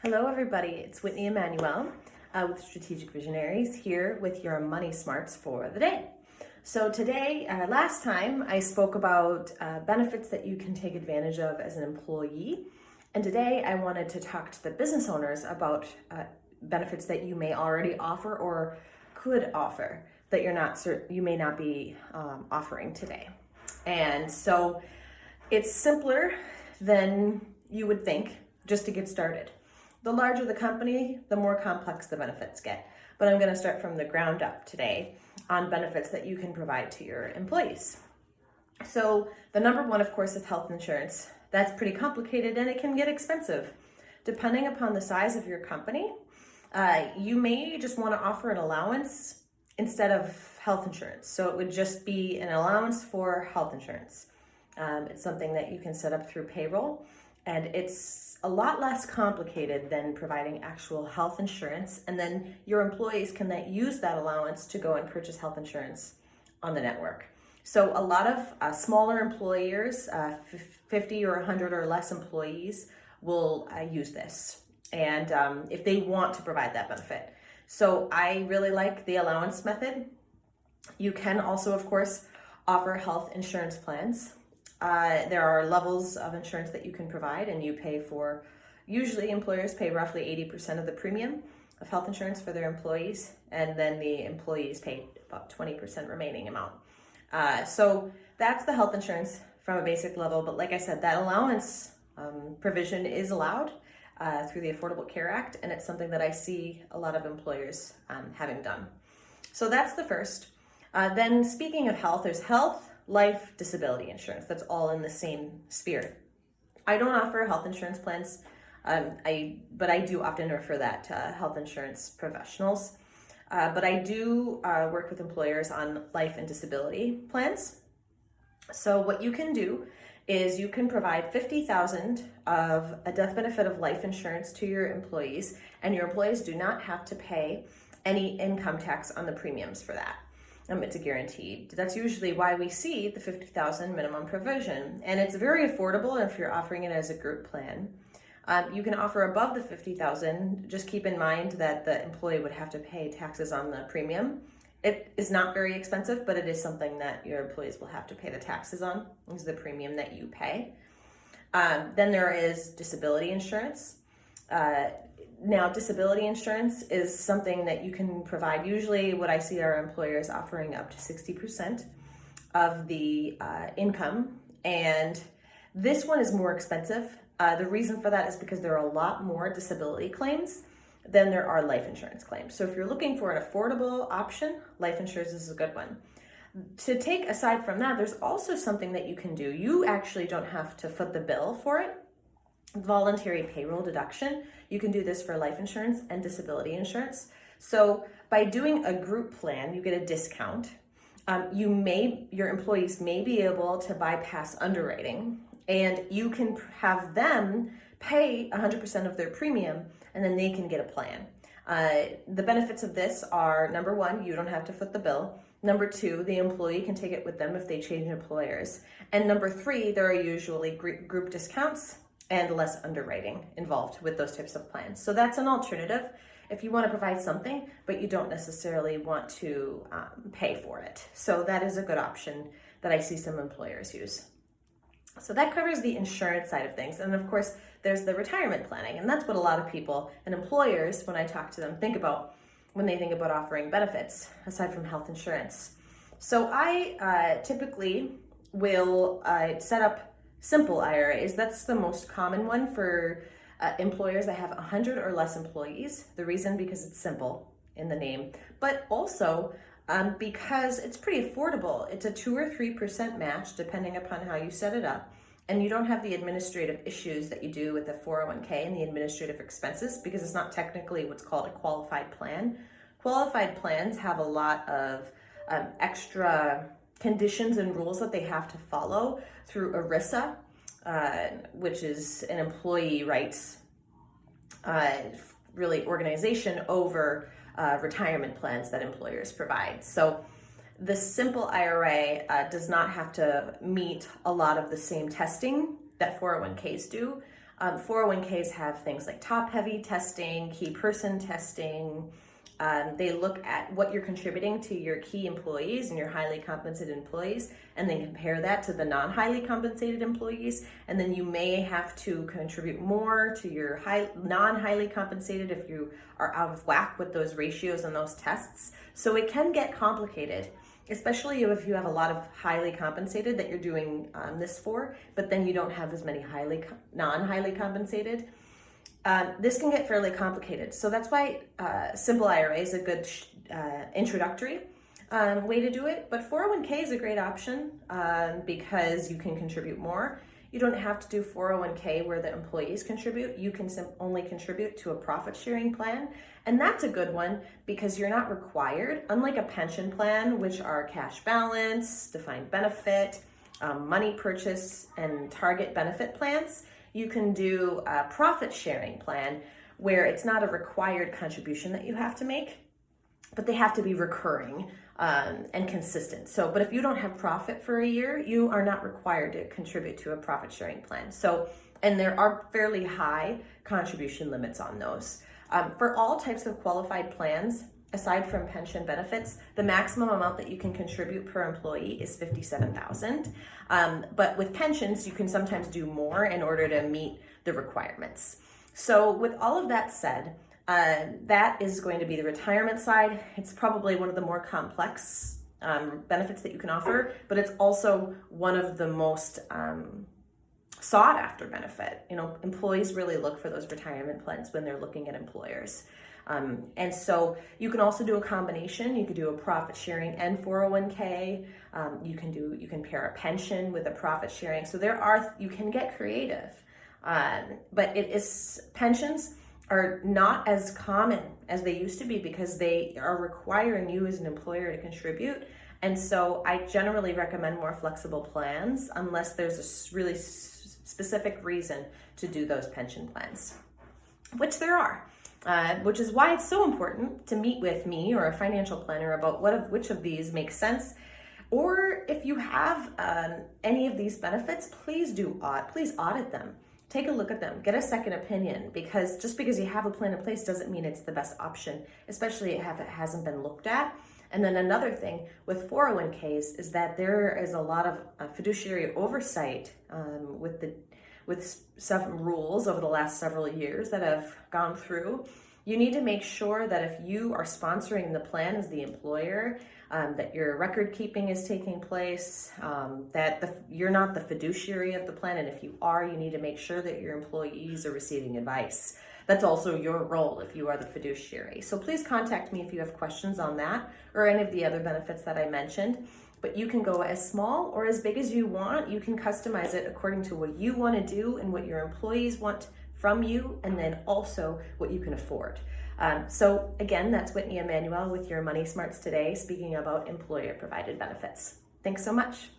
Hello everybody, it's Whitney Emmanuel with Strategic Visionaries here with your money smarts for the day. So today, last time I spoke about benefits that you can take advantage of as an employee. And today I wanted to talk to the business owners about benefits that you may already offer or could offer that you may not be offering today. And so it's simpler than you would think just to get started. The larger the company, the more complex the benefits get. But I'm going to start from the ground up today on benefits that you can provide to your employees. So the number one, of course, is health insurance. That's pretty complicated and it can get expensive. Depending upon the size of your company, you may just want to offer an allowance instead of health insurance. So it would just be an allowance for health insurance. It's something that you can set up through Payroll. And it's a lot less complicated than providing actual health insurance. And then your employees can then use that allowance to go and purchase health insurance on the network. So a lot of smaller employers, 50 or 100 or less employees, will use this. And if they want to provide that benefit. So I really like the allowance method. You can also, of course, offer health insurance plans. There are levels of insurance that you can provide, and you pay for, usually employers pay roughly 80% of the premium of health insurance for their employees, and then the employees pay about 20% remaining amount. So that's the health insurance from a basic level, but like I said, that allowance provision is allowed through the Affordable Care Act, and it's something that I see a lot of employers having done. So that's the first. Then speaking of health, there's health, life, disability insurance. That's all in the same sphere. I don't offer health insurance plans, but I do often refer that to health insurance professionals. But I do work with employers on life and disability plans. So what you can do is you can provide $50,000 of a death benefit of life insurance to your employees, and your employees do not have to pay any income tax on the premiums for that. It's a guaranteed. That's usually why we see the $50,000 minimum provision. And it's very affordable if you're offering it as a group plan. You can offer above the $50,000. Just keep in mind that the employee would have to pay taxes on the premium. It is not very expensive, but it is something that your employees will have to pay the taxes on, is the premium that you pay. Then there is disability insurance. Now, disability insurance is something that you can provide. Usually what I see are employers offering up to 60% of the income. And this one is more expensive. The reason for that is because there are a lot more disability claims than there are life insurance claims. So if you're looking for an affordable option, life insurance is a good one. To take aside from that, there's also something that you can do. You actually don't have to foot the bill for it. Voluntary payroll deduction. You can do this for life insurance and disability insurance. So by doing a group plan, you get a discount. Your employees may be able to bypass underwriting, and you can have them pay 100% of their premium, and then they can get a plan. The benefits of this are, number one, you don't have to foot the bill. Number two, the employee can take it with them if they change employers. And number three, there are usually group discounts and less underwriting involved with those types of plans. So that's an alternative if you want to provide something, but you don't necessarily want to pay for it. So that is a good option that I see some employers use. So that covers the insurance side of things. And of course, there's the retirement planning. And that's what a lot of people and employers, when I talk to them, think about when they think about offering benefits, aside from health insurance. So I typically will set up simple IRAs. That's the most common one for employers that have 100 or less employees. The reason, because it's simple in the name, but also because it's pretty affordable. It's a 2 or 3% match depending upon how you set it up. And you don't have the administrative issues that you do with the 401k and the administrative expenses, because it's not technically what's called a qualified plan. Qualified plans have a lot of extra conditions and rules that they have to follow through ERISA, which is an employee rights really organization over retirement plans that employers provide. So the simple IRA does not have to meet a lot of the same testing that 401ks do. 401ks have things like top-heavy testing, key person testing. They look at what you're contributing to your key employees and your highly compensated employees, and then compare that to the non-highly compensated employees. And then you may have to contribute more to your non-highly compensated if you are out of whack with those ratios and those tests. So it can get complicated, especially if you have a lot of highly compensated that you're doing this for, but then you don't have as many non-highly compensated. This can get fairly complicated. So that's why simple IRA is a good introductory way to do it. But 401k is a great option because you can contribute more. You don't have to do 401k where the employees contribute. You can only contribute to a profit sharing plan. And that's a good one because you're not required, unlike a pension plan, which are cash balance, defined benefit, money purchase, and target benefit plans. You can do a profit sharing plan where it's not a required contribution that you have to make, but they have to be recurring and consistent. So, but if you don't have profit for a year, you are not required to contribute to a profit sharing plan. So, and there are fairly high contribution limits on those. For all types of qualified plans, aside from pension benefits, the maximum amount that you can contribute per employee is $57,000. But with pensions, you can sometimes do more in order to meet the requirements. So with all of that said, that is going to be the retirement side. It's probably one of the more complex benefits that you can offer, but it's also one of the most sought after benefit. You know, employees really look for those retirement plans when they're looking at employers. And so you can also do a combination. You could do a profit sharing and 401k. You can pair a pension with a profit sharing. So you can get creative. But pensions are not as common as they used to be because they are requiring you as an employer to contribute. And so I generally recommend more flexible plans unless there's a really specific reason to do those pension plans, which there are. Which is why it's so important to meet with me or a financial planner about which of these makes sense. Or if you have any of these benefits, please audit them. Take a look at them, get a second opinion, because just because you have a plan in place doesn't mean it's the best option, especially if it hasn't been looked at. And then another thing with 401ks is that there is a lot of fiduciary oversight with some rules over the last several years that have gone through. You need to make sure that if you are sponsoring the plan as the employer, that your record keeping is taking place, that you're not the fiduciary of the plan, and if you are, you need to make sure that your employees are receiving advice. That's also your role if you are the fiduciary. So please contact me if you have questions on that or any of the other benefits that I mentioned. But you can go as small or as big as you want. You can customize it according to what you want to do and what your employees want from you, and then also what you can afford. So again, that's Whitney Emmanuel with your Money Smarts today, speaking about employer-provided benefits. Thanks so much.